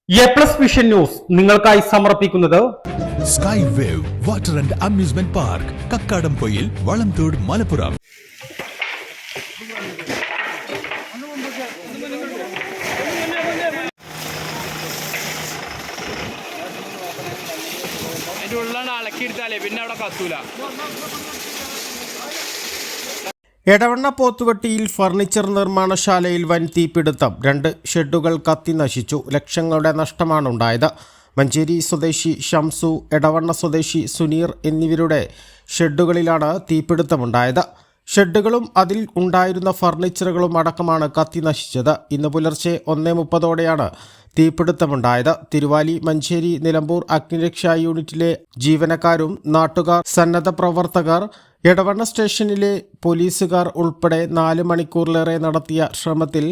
A+ vision news നിങ്ങൾക്കായി സമർപ്പിക്കുന്നത് sky wave water and amusement park Kakkadampoyil Valamthode Malappuram. Edavanna പോത്തുവെട്ടിയിൽ ഫർണിച്ചർ നിർമ്മാണശാലയിൽ വൻ തീപിടുത്തം. 2 ഷെഡുകൾ കത്തി നശിച്ചു. ലക്ഷങ്ങളുടെ നഷ്ടമാണ് ഉണ്ടായത്. മഞ്ചേരി സ്വദേശി ഷംസു, എടവണ്ണ സ്വദേശി സുനീർ എന്നിവരുടെ ഷെഡുകളിലാണ് തീപിടുത്തമുണ്ടായത്. ഷെഡുകളും അതിൽ ഉണ്ടായിരുന്ന ഫർണിച്ചറുകളും അടക്കമാണ് കത്തി നശിച്ചത്. ഇന്ന് പുലർച്ചെ 1:30ഓടെയാണ് തീപിടുത്തമുണ്ടായത്. തിരുവാലി, മഞ്ചേരി, നിലമ്പൂർ അഗ്നിരക്ഷാ യൂണിറ്റിലെ ജീവനക്കാരും നാട്ടുകാർ, സന്നദ്ധ പ്രവർത്തകർ, എടവണ്ണ സ്റ്റേഷനിലെ പോലീസുകാർ ഉൾപ്പെടെ 4 മണിക്കൂറിലേറെ നടത്തിയ ശ്രമത്തിൽ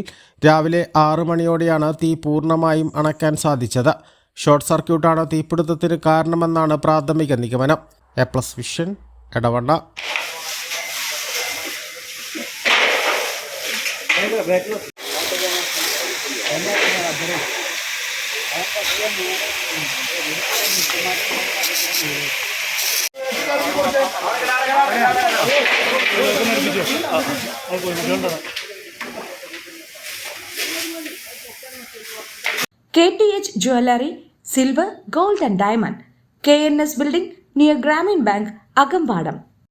രാവിലെ 6 മണിയോടെയാണ് തീ പൂർണ്ണമായും അണയ്ക്കാൻ സാധിച്ചത്. ഷോർട്ട് സർക്യൂട്ടാണ് തീപിടുത്തത്തിന് കാരണമെന്നാണ് പ്രാഥമിക നിഗമനം. A+ vision, Edavanna. KTH Jewelry, Silver, Gold and Diamond, KNS Building near Grameen Bank, Agambadam.